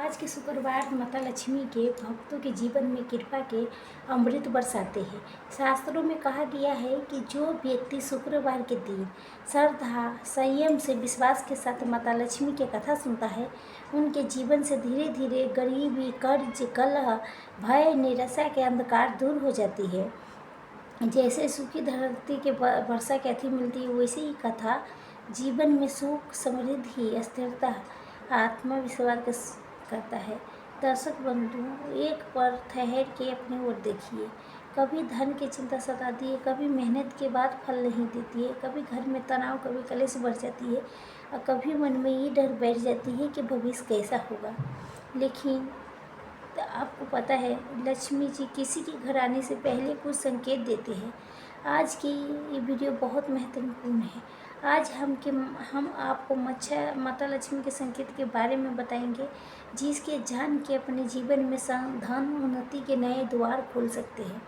आज के शुक्रवार माता लक्ष्मी के भक्तों के जीवन में कृपा के अमृत बरसाते हैं। शास्त्रों में कहा गया है कि जो व्यक्ति शुक्रवार के दिन श्रद्धा, संयम से विश्वास के साथ माता लक्ष्मी की कथा सुनता है, उनके जीवन से धीरे धीरे गरीबी, कर्ज, कलह, भय, निराशा के अंधकार दूर हो जाती है। जैसे सूखी धरती के वर्षा की अति मिलती है, वैसे ही कथा जीवन में सुख, समृद्धि, स्थिरता, आत्मविश्वास करता है। दर्शक बंधु, एक पल ठहर के अपनी ओर देखिए। कभी धन की चिंता सताती है, कभी मेहनत के बाद फल नहीं देती है, कभी घर में तनाव, कभी कलेश बढ़ जाती है और कभी मन में ये डर बैठ जाती है कि भविष्य कैसा होगा। लेकिन आपको पता है, लक्ष्मी जी किसी के घर आने से पहले कुछ संकेत देते हैं। आज की ये वीडियो बहुत महत्वपूर्ण है। आज हम आपको माता लक्ष्मी के संकेत के बारे में बताएंगे, जिसके जान के अपने जीवन में धन उन्नति के नए द्वार खोल सकते हैं।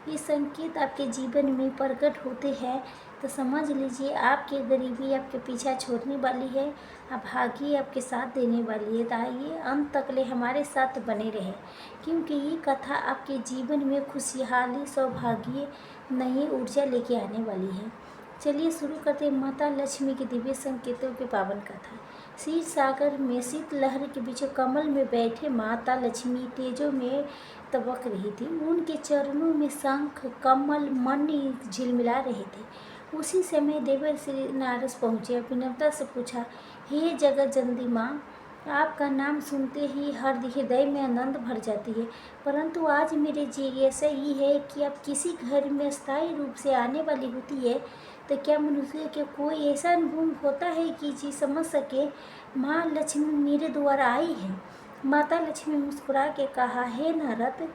ये संकेत आपके जीवन में प्रकट होते हैं तो समझ लीजिए आपकी गरीबी आपके पीछा छोड़ने वाली है, अभागी आपके साथ देने वाली है। तो आइए अंत तक ले हमारे साथ बने रहे, क्योंकि ये कथा आपके जीवन में खुशहाली, सौभाग्य, नई ऊर्जा लेके आने वाली है। चलिए शुरू करते हैं माता लक्ष्मी के दिव्य संकेतों की पावन कथा। क्षीर सागर में शीत लहर के बीच कमल में बैठे माता लक्ष्मी तेजों में तबक रही थी। उनके चरणों में शंख, कमल, मणि झिलमिला रहे थे। उसी समय देवर्षि नारद पहुँचे, विनम्रता से पूछा, हे जगत जननी माँ, आपका नाम सुनते ही हर हृदय में आनंद भर जाती है। परंतु आज मेरे जिज्ञासा ये है कि आप किसी घर में स्थायी रूप से आने वाली होती है तो क्या मनुष्य के कोई ऐसा अनुभव होता है कि जी समझ सके माँ लक्ष्मी मेरे द्वारा आई है। माता लक्ष्मी मुस्कुरा के कहा, हे नारद,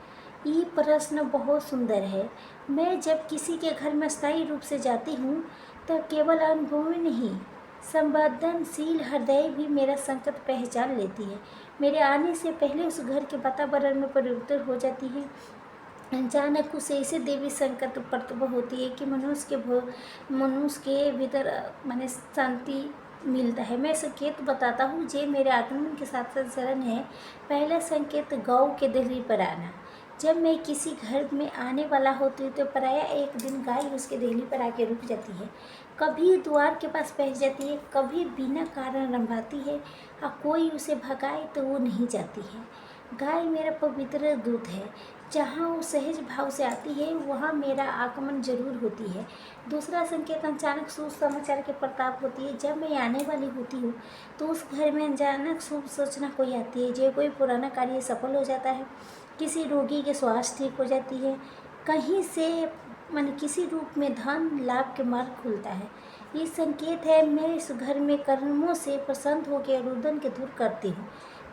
ये प्रश्न बहुत सुंदर है। मैं जब किसी के घर में स्थायी रूप से जाती हूँ तो केवल अनुभव ही नहीं, संवेदनशील हृदय भी मेरा संकट पहचान लेती है। मेरे आने से पहले उस घर के वातावरण में परिवर्तन हो जाती है। अचानक कुछ ऐसे देवी संकट प्रतभ होती है कि मनुष्य के भीतर माने शांति मिलता है। मैं संकेत बताता हूँ जे मेरे आगमन के साथ साथ चरण है। पहला संकेत, गौ के देहरी पर आना। जब मैं किसी घर में आने वाला होती हूँ तो प्राय एक दिन गाय उसके देहली पर आके रुक जाती है। कभी द्वार के पास पहुँच जाती है, कभी बिना कारण रंभाती है और कोई उसे भगाए तो वो नहीं जाती है। गाय मेरा पवित्र दूत है। जहाँ वो सहज भाव से आती है वहाँ मेरा आगमन जरूर होती है। दूसरा संकेत, अचानक शुभ समाचार के प्रताप होती है। जब मैं आने वाली होती हूँ तो उस घर में अचानक शुभ सूचना कोई आती है। जो कोई पुराना कार्य सफल हो जाता है, किसी रोगी के स्वास्थ्य ठीक हो जाती है, कहीं से मन किसी रूप में धन लाभ के मार्ग खुलता है। ये संकेत है मैं इस घर में कर्मों से प्रसन्न होकर रुदन के दूर करती हूँ।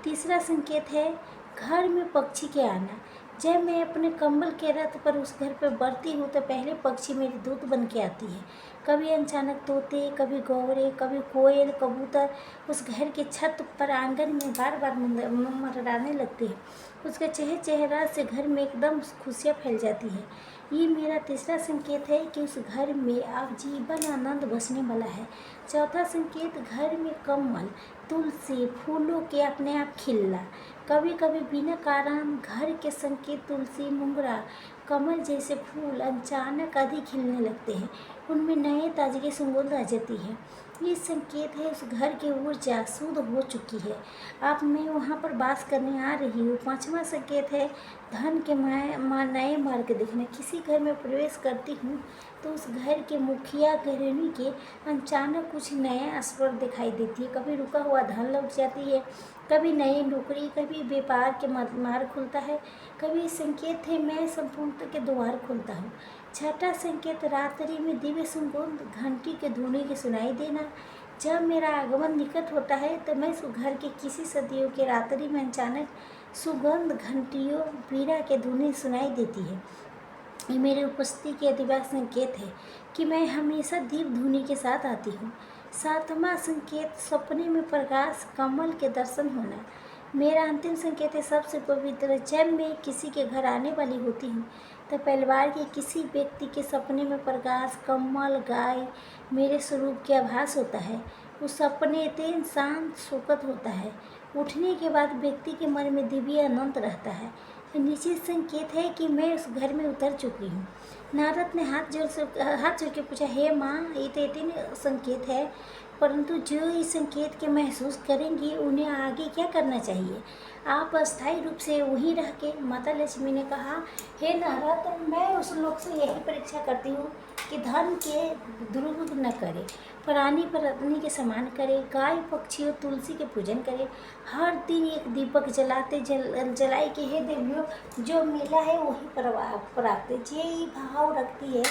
तीसरा संकेत है घर में पक्षी के आना। जब मैं अपने कंबल के रथ पर उस घर पर बढ़ती हूँ तो पहले पक्षी मेरी दूत बन के आती है। कभी अचानक तोते, कभी गौरे, कभी कोयल, कबूतर उस घर के छत पर आंगन में बार बार मंडराने लगते हैं। उसके चेहरा से घर में एकदम खुशियाँ फैल जाती है। ये मेरा तीसरा संकेत है कि उस घर में अब जीवन आनंद बसने वाला है। चौथा संकेत, घर में कमल, तुलसी, फूलों के अपने आप खिलना। कभी कभी बिना कारण घर के संकेत तुलसी, मोगरा, कमल जैसे फूल अचानक अधिक खिलने लगते हैं। उनमें नए ताजगी सुगंध आ जाती है। ये संकेत है उस घर की ऊर्जा शुद्ध हो चुकी है, अब मैं वहाँ पर वास करने आ रही हूँ। पांचवा संकेत है धन के नए मार्ग दिखना। किसी घर में प्रवेश करती हूँ तो उस घर के मुखिया गृहिणी के अचानक कुछ नया स्वर दिखाई देती है। कभी रुका हुआ धन लौट जाती है, कभी नई नौकरी, कभी व्यापार के मार्ग खुलता है, कभी संकेत है मैं संपूर्णता के द्वार खुलता हूँ। छठा संकेत, रात्रि में दिव्य सुगंध, घंटी के धुनी की सुनाई देना। जब मेरा आगमन निकट होता है तो मैं उस घर के किसी सदियों के रात्रि में अचानक सुगंध, घंटियों, बीड़ा के धुनी सुनाई देती है। ये मेरी उपस्थिति के दिव्य संकेत है कि मैं हमेशा दीप धुनी के साथ आती हूँ। सातवां संकेत, सपने में प्रकाश, कमल के दर्शन होना। मेरा अंतिम संकेत है सबसे पवित्र। जब मैं किसी के घर आने वाली होती हूँ तो परिवार के किसी व्यक्ति के सपने में प्रकाश, कमल, गाय मेरे स्वरूप के आभास होता है। वो सपने अत्यंत शांत शोकत होता है। उठने के बाद व्यक्ति के मन में दिव्य आनंद रहता है। निश्चित संकेत है कि मैं उस घर में उतर चुकी हूँ। नारद ने हाथ जोड़ के पूछा, हे माँ, ये तो 3 संकेत है, परंतु जो इस संकेत के महसूस करेंगी उन्हें आगे क्या करना चाहिए? आप अस्थायी रूप से वहीं रह के। माता लक्ष्मी ने कहा, हे नारद, मैं उस लोग से यही परीक्षा करती हूँ कि धन के दुरुपयोग न करे, प्राणी पर अग्नि के समान करे, गाय पक्षी और तुलसी के पूजन करे, हर दिन एक दीपक जलाए कि हे देवियों, जो मिला है वही प्राप्त। यही भाव रखती है,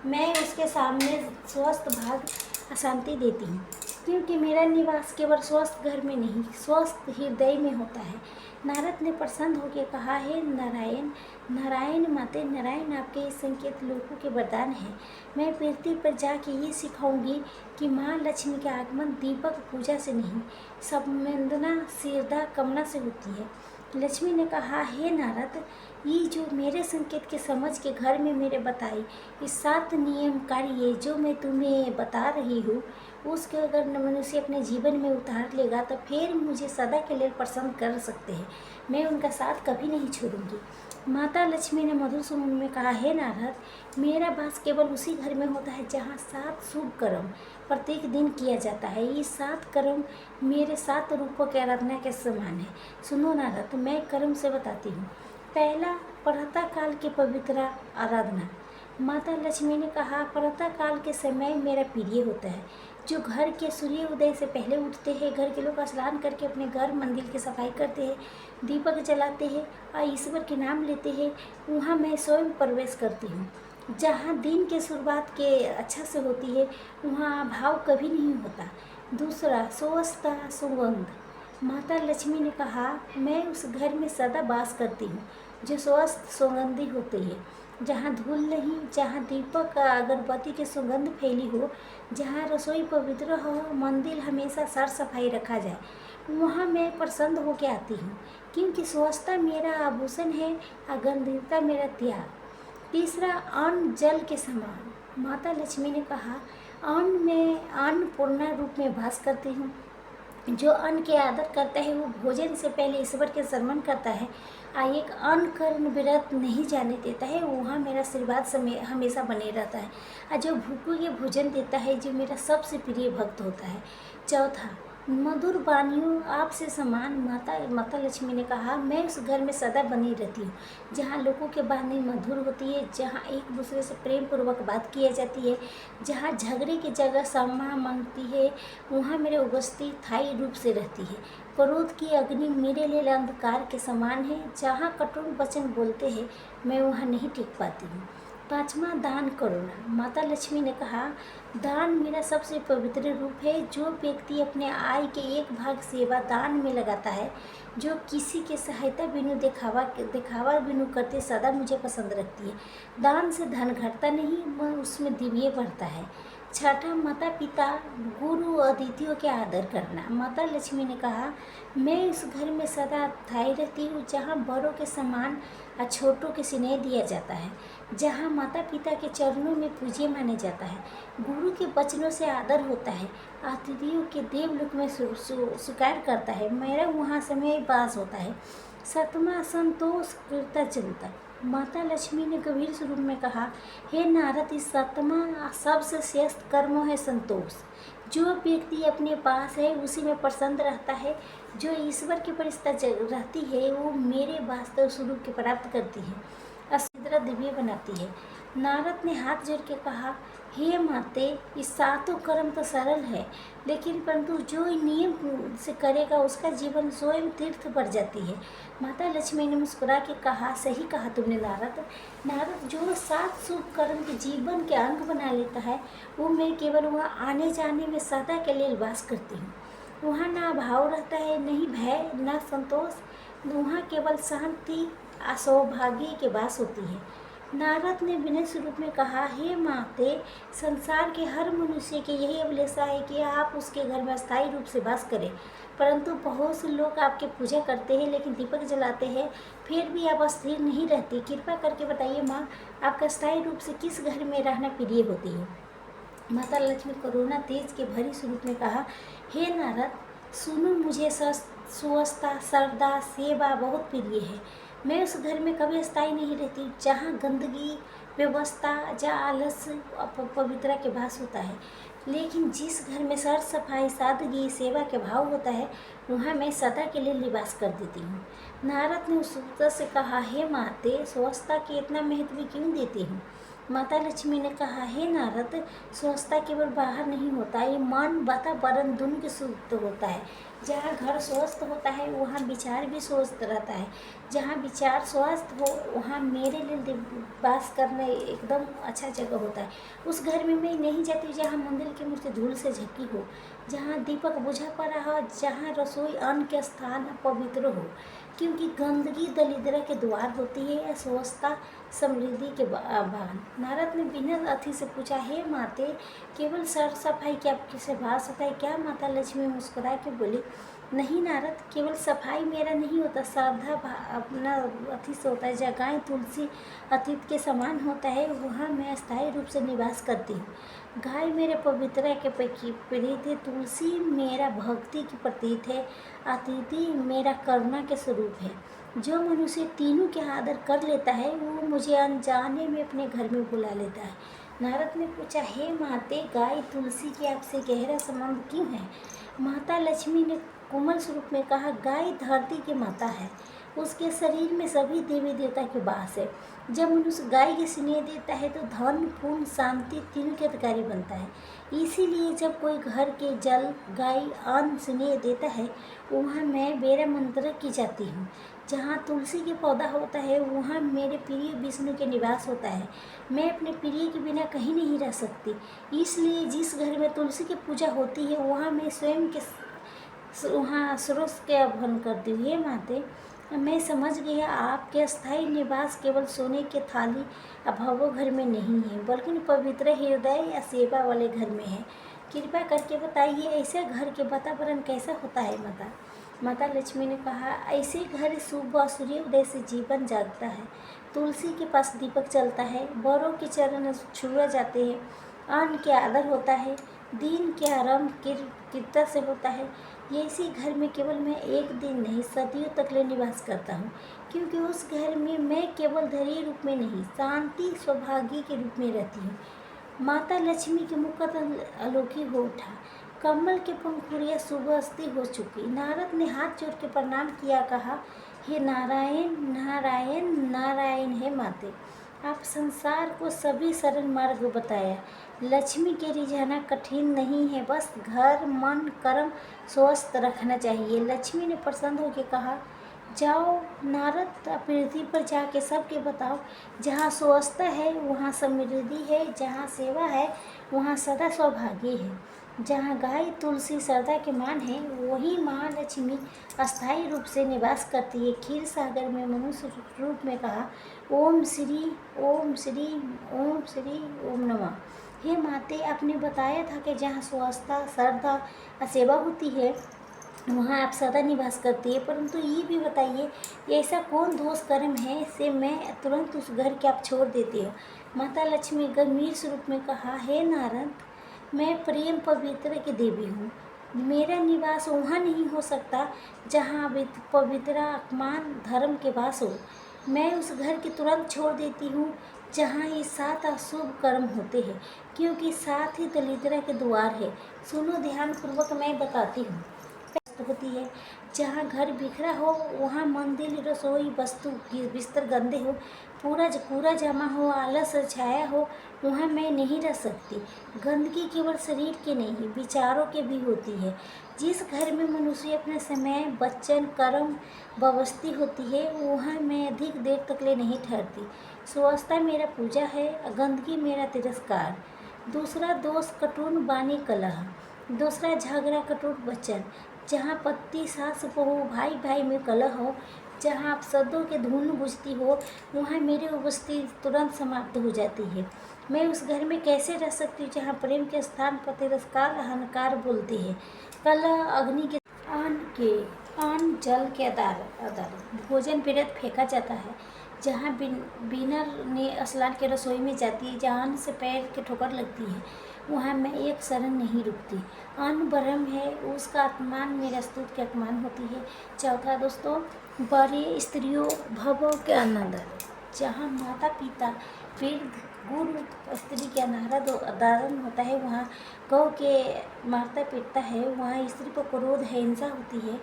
मैं उसके सामने स्वस्थ भाग अशांति देती हूँ, क्योंकि मेरा निवास केवल स्वस्थ घर में नहीं, स्वस्थ हृदय में होता है। नारद ने प्रसन्न होकर कहा, हे नारायण, नारायण माते, नारायण आपके इस संकेत लोगों के वरदान है। मैं पृथ्वी पर जाके ये सिखाऊंगी कि माँ लक्ष्मी का आगमन दीपक पूजा से नहीं, संवेदना श्रद्धा कामना से होती है। लक्ष्मी ने कहा, हे नारद, ये जो मेरे संकेत के समझ के घर में मेरे बताई इस 7 नियम कार्य जो मैं तुम्हें बता रही हूँ, उसके अगर मनुष्य अपने जीवन में उतार लेगा तो फिर मुझे सदा के लिए प्रसन्न कर सकते हैं। मैं उनका साथ कभी नहीं छोड़ूंगी। माता लक्ष्मी ने मधुर स्वर में कहा, हे नारद, मेरा वास केवल उसी घर में होता है जहाँ 7 शुभ कर्म प्रत्येक दिन किया जाता है। ये 7 कर्म मेरे 7 रूपों की आराधना के समान है। सुनो नारद, मैं कर्म से बताती हूँ। पहला, प्रातः काल की पवित्र आराधना। माता लक्ष्मी ने कहा, प्रातः काल के समय मेरा प्रिय होता है। जो घर के सूर्योदय से पहले उठते हैं, घर के लोग स्नान करके अपने घर मंदिर की सफाई करते हैं, दीपक जलाते हैं और ईश्वर के नाम लेते हैं, वहाँ मैं स्वयं प्रवेश करती हूँ। जहाँ दिन के शुरुआत के अच्छा से होती है, वहाँ भाव कभी नहीं होता। दूसरा, स्वच्छता सुगंध। माता लक्ष्मी ने कहा, मैं उस घर में सदा वास करती हूँ जो स्वस्थ सुगंधी होती है, जहाँ धूल नहीं, जहाँ दीपक अगरबत्ती की सुगंध फैली हो, जहाँ रसोई पवित्र हो, मंदिर हमेशा साफ सफाई रखा जाए, वहाँ मैं प्रसन्न होकर आती हूँ, क्योंकि स्वच्छता मेरा आभूषण है और गंभीरता मेरा त्याग। तीसरा, अन्न जल के समान। माता लक्ष्मी ने कहा, अन्न में अन्नपूर्णा रूप में वास करती हूँ। जो अन्न के आदर करता है वो भोजन से पहले ईश्वर के शरण करता है और एक अन्न कर्ण व्रत नहीं जाने देता है, वहाँ मेरा आशीर्वाद समय हमेशा बने रहता है। और जो भूखों के भोजन देता है, जो मेरा सबसे प्रिय भक्त होता है। चौथा, मधुर वाणियों आपसे समान। माता लक्ष्मी ने कहा, मैं उस घर में सदा बनी रहती हूँ जहाँ लोगों की वाणी मधुर होती है, जहाँ एक दूसरे से प्रेम पूर्वक बात किया जाती है, जहाँ झगड़े की जगह क्षमा मांगती है, वहाँ मेरी उपस्थिति स्थायी रूप से रहती है। क्रोध की अग्नि मेरे लिए अंधकार के समान है, जहाँ कठोर वचन बोलते हैं मैं वहाँ नहीं टिक पाती हूँ। पाँचवा, दान करुणा। माता लक्ष्मी ने कहा, दान मेरा सबसे पवित्र रूप है। जो व्यक्ति अपने आय के एक भाग सेवा दान में लगाता है, जो किसी के सहायता बिनु दिखावा बिनु करते, सदा मुझे पसंद रखती है। दान से धन घटता नहीं, वह उसमें दिव्य बढ़ता है। छठा, माता पिता गुरु अतिथियों के आदर करना। माता लक्ष्मी ने कहा, मैं उस घर में सदा स्थायी रहती हूँ जहाँ बड़ों के सम्मान और छोटों के स्नेह दिया जाता है, जहाँ माता पिता के चरणों में पूज्य माने जाता है, गुरु के वचनों से आदर होता है, अतिथियों के देवलोक में स्वीकार करता है, मेरा वहाँ समय वास होता है। सातवां, संतोष कृतज्ञता। माता लक्ष्मी ने गंभीर स्वरूप में कहा, हे नारद, इस सातवां सबसे श्रेष्ठ कर्म है संतोष। जो व्यक्ति अपने पास है उसी में प्रसन्न रहता है। जो ईश्वर की परिस्थिति रहती है वो मेरे वास्तव स्वरूप के प्राप्त करती है, असिद्रा दिव्य बनाती है। नारद ने हाथ जोड़ के कहा, हे माते, इस 7 कर्म तो सरल है, लेकिन परंतु जो नियम से करेगा उसका जीवन स्वयं तीर्थ बढ़ जाती है। माता लक्ष्मी ने मुस्कुरा के कहा, सही कहा तुमने नारद। नारद, जो 7 शुभ कर्म के जीवन के अंग बना लेता है, वो मैं केवल वहाँ आने जाने में सदा के लिए वास करती हूँ। वहाँ ना भाव रहता है, नहीं भय, ना संतोष, वहाँ केवल शांति असौभाग्य के वास होती है। नारद ने विनय स्वरूप में कहा, हे माते, संसार के हर मनुष्य की यही अभिलाषा है कि आप उसके घर में स्थायी रूप से वास करें, परंतु बहुत से लोग आपकी पूजा करते हैं लेकिन दीपक जलाते हैं, फिर भी आप स्थिर नहीं रहती। कृपा करके बताइए माँ, आपका स्थायी रूप से किस घर में रहना प्रिय होती है? माता लक्ष्मी करुणा तेज के भरी स्वरूप में कहा, हे नारद, सुनो, मुझे स्वच्छता, श्रद्धा, सेवा बहुत प्रिय है। मैं उस घर में कभी अस्थायी नहीं रहती जहाँ गंदगी, व्यवस्था या आलस्य पवित्रता के भास होता है। लेकिन जिस घर में सर सफाई, सादगी, सेवा के भाव होता है, वहाँ मैं सदा के लिए निवास कर देती हूँ। नारद ने उस उत्तर से कहा, हे माते, स्वच्छता के इतना महत्व क्यों देती हूँ? माता लक्ष्मी ने कहा, हे नारद, स्वच्छता केवल बाहर नहीं होता, ये मन, वातावरण दोनों के शुद्ध होता है। जहाँ घर स्वस्थ होता है वहाँ विचार भी स्वस्थ रहता है। जहाँ विचार स्वस्थ हो वहाँ मेरे लिए वास करना एकदम अच्छा जगह होता है। उस घर में मैं नहीं जाती जहाँ मंदिर की मूर्ति धूल से झकी हो, जहाँ दीपक बुझा पड़ा हो, जहाँ रसोई अन्न के स्थान पवित्र हो, क्योंकि गंदगी दरिद्र के द्वार होती है या स्वच्छता समृद्धि के बाहन। नारद ने बिना अति से पूछा, हे माते, केवल सर सफाई क्या आपसे भास होता है क्या? माता लक्ष्मी मुस्कुरा के बोली, नहीं नारद, केवल सफाई मेरा नहीं होता, श्रद्धा अपना अति से होता है। जहाँ गाय तुलसी अतीत के समान होता है वहाँ मैं अस्थायी रूप से निवास करती हूँ। गाय मेरे पवित्रता के प्रतीक है, तुलसी मेरा भक्ति की प्रतीक है, अतिथि मेरा करुणा के स्वरूप है। जो मनुष्य तीनों के आदर कर लेता है वो मुझे अनजाने में अपने घर में बुला लेता है। नारद ने पूछा, हे माते, गाय तुलसी की आपसे गहरा संबंध क्यों है? माता लक्ष्मी ने कोमल स्वरूप में कहा, गाय धरती की माता है, उसके शरीर में सभी देवी देवता के वास है। जब मनुष्य गाय के स्नेह देता है तो धन, पुण्य, शांति तीनों के अधिकारी बनता है। इसीलिए जब कोई घर के जल, गाय, अन्न, स्नेह देता है वहाँ मैं बेरा मंत्र की जाती हूँ। जहाँ तुलसी के पौधा होता है वहाँ मेरे प्रिय विष्णु के निवास होता है। मैं अपने प्रिय के बिना कहीं नहीं रह सकती। इसलिए जिस घर में तुलसी की पूजा होती है वहाँ मैं स्वयं के वहाँ स्रोत के आह्वान करती हूँ। हे माते, मैं समझ गया आपके अस्थायी निवास केवल सोने के थाली अभावों घर में नहीं है, बल्कि पवित्र हृदय या सेवा वाले घर में है। कृपा करके बताइए, ऐसे घर के वातावरण कैसा होता है? माता लक्ष्मी ने कहा, ऐसे घर सुबह सूर्योदय से जीवन जागता है, तुलसी के पास दीपक चलता है, बड़ों के चरण छुए जाते हैं, अन्न के आदर होता है, दिन के आरंभ कृतज्ञता से होता है। ये इसी घर में केवल मैं एक दिन नहीं, सदियों तक ले निवास करता हूँ, क्योंकि उस घर में मैं केवल धैर्य रूप में नहीं, शांति सौभाग्य के रूप में रहती हूँ। माता लक्ष्मी के मुख अलौकिक हो उठा, कमल के पंखुड़ियाँ सुबस्ती हो चुकी। नारद ने हाथ जोड़ के प्रणाम किया, कहा, हे नारायण नारायण नारायण, हे माते, आप संसार को सभी सरल मार्ग बताया। लक्ष्मी के रिझाना कठिन नहीं है, बस घर, मन, कर्म स्वस्थ रखना चाहिए। लक्ष्मी ने प्रसन्न होकर कहा, जाओ नारद, पृथ्वी पर जाके सबके बताओ, जहाँ स्वस्थता है वहाँ समृद्धि है, जहाँ सेवा है वहाँ सदा सौभाग्य है, जहाँ गाय तुलसी श्रद्धा के मान है वही महालक्ष्मी अस्थायी रूप से निवास करती है। क्षीर सागर में मनुष्य रूप में कहा, ओम श्री ओम श्री ओम श्री ओम नमः। हे माते, आपने बताया था कि जहाँ स्वस्थता, श्रद्धा और सेवा होती है वहाँ आप सदा निवास करती है, परंतु ये भी बताइए, ऐसा कौन दोष कर्म है से मैं तुरंत उस घर के आप छोड़ देती हो? माता लक्ष्मी गंभीर स्वरूप में कहा, हे नारद, मैं प्रेम पवित्र की देवी हूँ। मेरा निवास वहाँ नहीं हो सकता जहाँ पवित्र अपमान धर्म के वास हो। मैं उस घर के तुरंत छोड़ देती हूँ जहाँ ये 7 अशुभ कर्म होते हैं, क्योंकि 7 ही दरिद्रता के द्वार है। सुनो ध्यानपूर्वक, मैं बताती हूँ। होती है जहाँ घर बिखरा हो वहाँ मंदिर, रसोई वस्तु, बिस्तर गंदे हो, पूरा जमा हो, आलस छाया हो, वहाँ मैं नहीं रह सकती। गंदगी केवल शरीर के नहीं, विचारों के भी होती है। जिस घर में मनुष्य अपने समय, वचन, कर्म व्यवस्थित होती है वहाँ मैं अधिक देर तक ले नहीं ठहरती। स्वच्छता मेरा पूजा है, गंदगी मेरा तिरस्कार। दूसरा दोष कटुन वाणी कलह, दूसरा झगड़ा कटुन वचन। जहाँ पति सास बहू, भाई भाई में कलह हो, जहाँ आप शब्दों के धुन बुझती हो वहाँ मेरी उपस्थिति तुरंत समाप्त हो जाती है। मैं उस घर में कैसे रह सकती हूँ जहाँ प्रेम के स्थान पर तिरस्कार, अहंकार बोलते हैं। कलह अग्नि के अन्न जल के आधार भोजन पीड़ित फेंका जाता है। जहाँ बिनर ने स्नान के रसोई में जाती है, जहाँ अन्न से पैर के ठोकर लगती है, वहाँ मैं एक शरण नहीं रुकती। अन्न ब्रह्म है, उसका अपमान मेरा स्तुत के अपमान होती है। चौथा दोस्तों, बड़े स्त्रियों भवों के अनादर। जहाँ माता पिता वृद्ध गुरु स्त्री के अनादरण होता है, वहाँ गौ के मारता पीटता है, वहाँ स्त्री पर क्रोध है, हिंसा होती है,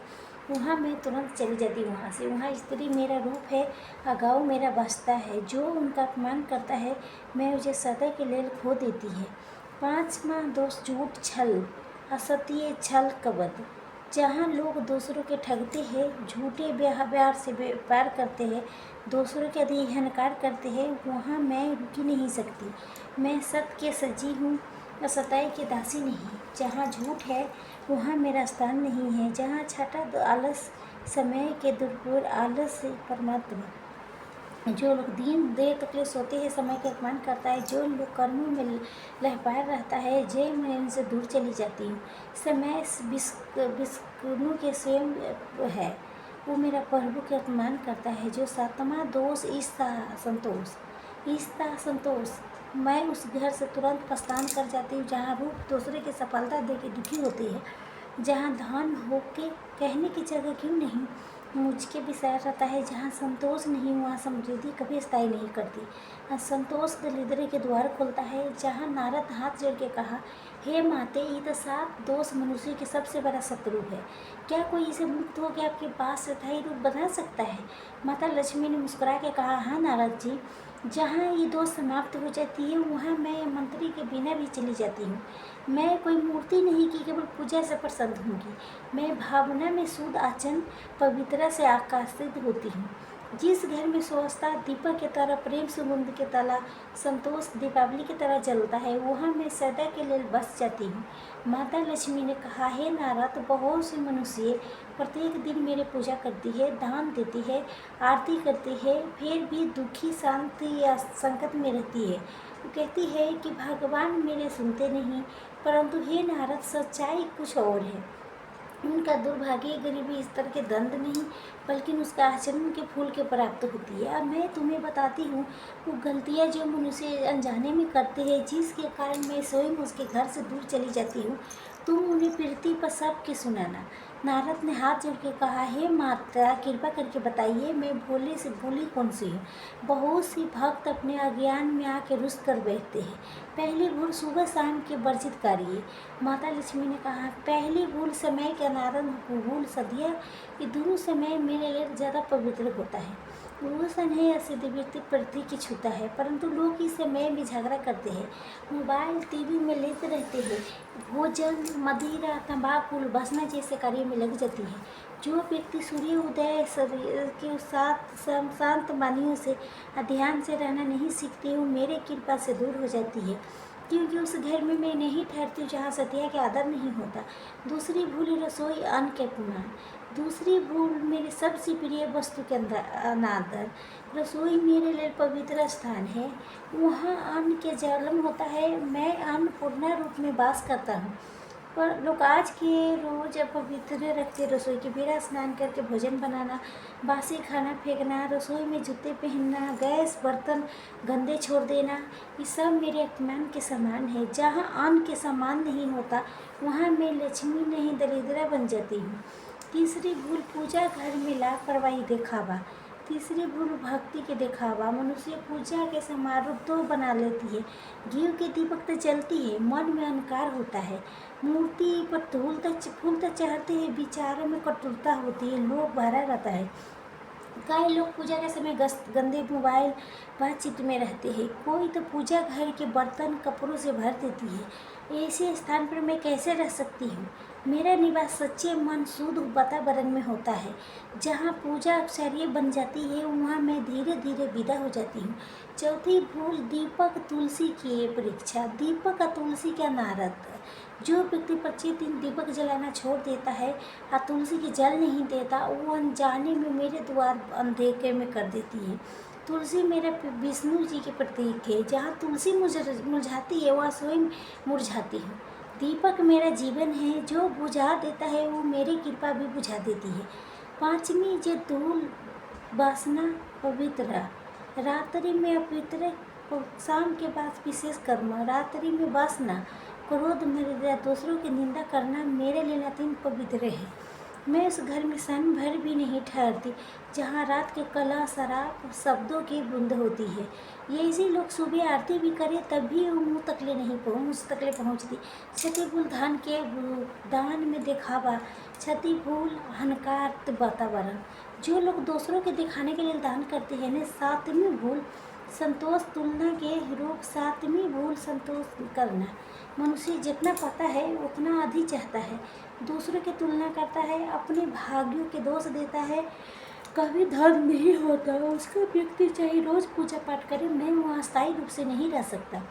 वहाँ मैं तुरंत चली जाती हूँ वहाँ से। वहाँ स्त्री मेरा रूप है और गौ मेरा बसता है। जो उनका अपमान करता है मैं उसे सदा के लिए खो देती है। पाँचवा दोष, झूठ छल असत्य छल कपट। जहाँ लोग दूसरों के ठगते हैं, झूठे व्यवहार से व्यापार करते हैं, दूसरों के अहंकार करते हैं, वहाँ मैं रुक ही नहीं सकती। मैं सत्य के सजी हूँ और सताई की दासी नहीं। जहाँ झूठ है वहाँ मेरा स्थान नहीं है। जहाँ छठा आलस समय के दुरुपयोग, आलस से परमात्मा। जो लोग दिन देर तक ले सोते हैं, समय का अपमान करता है, जो लोग कर्मों में लहपार रहता है, जय मैं उनसे दूर चली जाती हूँ। समय विष्णु के स्वयं है, वो मेरा प्रभु के अपमान करता है। जो सातवां दोष, ईर्ष्या संतोष। मैं उस घर से तुरंत प्रस्थान कर जाती हूँ जहाँ रूप दूसरे की सफलता देख दुखी होती है, जहाँ धन हो के कहने की जगह क्यों नहीं मुझके विषय रहता है, जहाँ संतोष नहीं वहाँ समृद्धि कभी स्थायी नहीं करती। संतोष दरिद्र के द्वार खोलता है। जहाँ नारद हाथ जोड़ के कहा, हे माते, ये तो 7 दोष मनुष्य के सबसे बड़ा शत्रु है, क्या कोई इसे मुक्त हो के आपके पास स्थायी रूप बना सकता है? माता लक्ष्मी ने मुस्कुरा के कहा, हाँ नारद जी, जहाँ ये दोष समाप्त हो जाती है वहाँ मैं मंत्री के बिना भी चली जाती हूँ। मैं कोई मूर्ति नहीं कि केवल पूजा से प्रसन्न होंगी, मैं भावना में शुद्ध आचरण पवित्रता से आकर्षित होती हूँ। जिस घर में स्वस्थता दीपक की तरह, प्रेम सुगंध की तरह, संतोष दीपावली की तरह जलता है, वहाँ मैं सदा के लिए बस जाती हूँ। माता लक्ष्मी ने कहा, हे नारद, बहुत से मनुष्य प्रत्येक दिन मेरे पूजा करती है, दान देती है, आरती करती है, फिर भी दुखी, शांति या संकट में रहती है। वो कहती है कि भगवान मेरे सुनते नहीं, परंतु हे नारद, सच्चाई कुछ और है। उनका दुर्भाग्य गरीबी स्तर के दंड नहीं, बल्कि उसका आचरण के फूल के प्राप्त होती है। अब मैं तुम्हें बताती हूँ वो गलतियाँ जो मनुष्य अनजाने में करते हैं, जिसके कारण मैं स्वयं उसके घर से दूर चली जाती हूँ। तुम उन्हें पृथ्वी पर सबके सुनाना। नारद ने हाथ जोड़ के कहा, हे माता, कृपा करके बताइए, मैं भोले से भोली कौन सी हूँ? बहुत सी भक्त अपने अज्ञान में आके रुष्ट कर बैठते हैं। पहली भूल सुबह शाम के वर्जित कार्य। माता लक्ष्मी ने कहा, पहली भूल समय के अनादर, भूल सदिया, ये दोनों समय मेरे लिए ज़्यादा पवित्र होता है। वो है असिद्ध व्यक्ति पृथ्वी की छूता है, परंतु लोग इस समय में झगड़ा करते हैं, मोबाइल टीवी में लेते रहते हैं, भोजन मदिरा तंबाकू बसना जैसे कार्य में लग जाती है। जो व्यक्ति सूर्य उदय शरीर के साथ शांत वाणियों से ध्यान से रहना नहीं सीखती, वो मेरे कृपा से दूर हो जाती है, क्योंकि उस घर में मैं नहीं ठहरती हूँ जहाँ सत्या का आदर नहीं होता। दूसरी भूल, रसोई अन्न के अपमान। दूसरी भूल, मेरे सबसे प्रिय वस्तु के अंदर अनादर। रसोई मेरे लिए पवित्र स्थान है, वहाँ अन्न के जलम होता है, मैं अन्न पूर्ण रूप में वास करता हूँ। पर लोग आज के रोज पवित्र रखते रसोई के बिना स्नान करके भोजन बनाना, बासी खाना फेंकना, रसोई में जूते पहनना, गैस बर्तन गंदे छोड़ देना, ये सब मेरे अपमान के समान है। जहाँ अन्न के समान नहीं होता वहाँ मैं लक्ष्मी नहीं दरिद्रा बन जाती हूँ। तीसरी भूल, पूजा घर में लापरवाही दिखावा। तीसरी भूल, भक्ति के दिखावा। मनुष्य पूजा के समारोह तो बना लेती है, घी के दीपक तो जलती है, मन में अहंकार होता है, मूर्ति पर फूल तो चढ़ते हैं, विचारों में कटुरता होती है, लोभ भरा रहता है। कई लोग पूजा के समय गंदे मोबाइल बातचीत में रहते हैं, कोई तो पूजा घर के बर्तन कपड़ों से भर देती है। ऐसे स्थान पर मैं कैसे रह सकती हूँ? मेरा निवास सच्चे मन शुद्ध वातावरण में होता है। जहाँ पूजा अक्षर्य बन जाती है वहाँ मैं धीरे धीरे विदा हो जाती हूँ। चौथी भूल, दीपक तुलसी की परीक्षा। दीपक का तुलसी का नारद। जो व्यक्ति 25 दिन दीपक जलाना छोड़ देता है और तुलसी की जल नहीं देता, वो अनजाने में मेरे द्वार अंधेरे में कर देती है। तुलसी मेरे विष्णु जी के प्रतीक है, जहाँ तुलसी मुरझाती है वहाँ स्वयं मुरझाती हूँ। दीपक मेरा जीवन है, जो बुझा देता है वो मेरी कृपा भी बुझा देती है। पाँचवीं, जो धूल वासना पवित्र। रात्रि में अपवित्र, शाम के बाद विशेष कर्म, रात्रि में वासना क्रोध मर्यादा, दूसरों की निंदा करना मेरे लिए अत्यंत पवित्र है। मैं उस घर में क्षण भर भी नहीं ठहरती जहाँ रात के कला शराब शब्दों की बूंद होती है। ये इसी लोग सुबह आरती भी करें तब भी वो मुँह तकले नहीं मुझ तकले पहुँचती। क्षति भूल धन के दान में दिखावा, क्षति भूल अहंकार वातावरण। जो लोग दूसरों के दिखाने के लिए दान करते हैं ना, सातवीं भूल संतोष तुलना के रोग, सातवीं भूल संतोष करना। मनुष्य जितना पाता है उतना अधिक चाहता है, दूसरों की तुलना करता है, अपने भाग्यों के दोष देता है। कभी धन नहीं होता उसका व्यक्ति चाहे रोज पूजा पाठ करे, मैं वहाँ स्थायी रूप से नहीं रह सकता।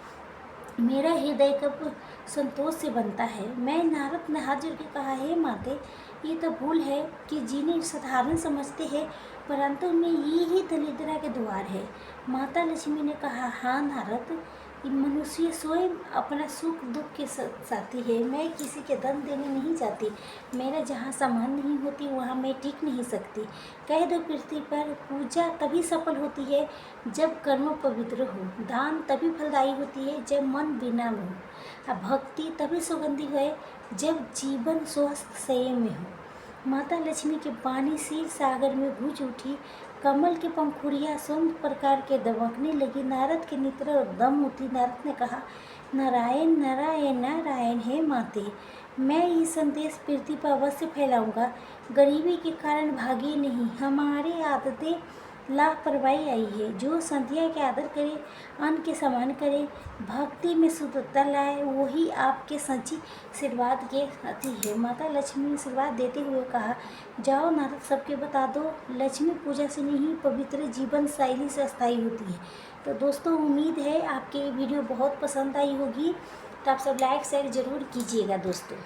मेरा हृदय कब संतोष से बनता है। मैं नारद ने हाथ जोड़ के कहा, हे माते, ये तो भूल है कि जिन्हें साधारण समझते हैं परंतु में ये ही दरिद्रता के द्वार है। माता लक्ष्मी ने कहा, हाँ नारद, मनुष्य स्वयं अपना सुख दुख के साथी है। मैं किसी के धन देने नहीं चाहती। मेरा जहाँ सामान नहीं होती वहाँ मैं टिक नहीं सकती। कह दो पृथ्वी पर पूजा तभी सफल होती है जब कर्म पवित्र हो, दान तभी फलदायी होती है जब मन विनम्र हो, भक्ति तभी सुगंधी है जब जीवन स्वस्थ संयम में हो। माता लक्ष्मी के पानी क्षीर सागर में गूंज उठी, कमल के पंखुड़ियाँ सुंदर प्रकार के दमकने लगी। नारद के नेत्र दम उठी। नारद ने कहा, नारायण नारायण नारायण, हे माते, मैं ये संदेश पृथ्वी पर अवश्य फैलाऊंगा। गरीबी के कारण भागी नहीं, हमारे आदतें लापरवाही आई है। जो संध्या के आदर करे, अन्न के समान करे, भक्ति में शुद्धता लाए, वही आपके सच्ची आशीर्वाद के अति है। माता लक्ष्मी ने आशीर्वाद देते हुए कहा, जाओ नारद, सबके बता दो, लक्ष्मी पूजा से नहीं पवित्र जीवन शैली से स्थायी होती है। तो दोस्तों, उम्मीद है आपके वीडियो बहुत पसंद आई होगी, तो आप सब लाइक शेयर ज़रूर कीजिएगा दोस्तों।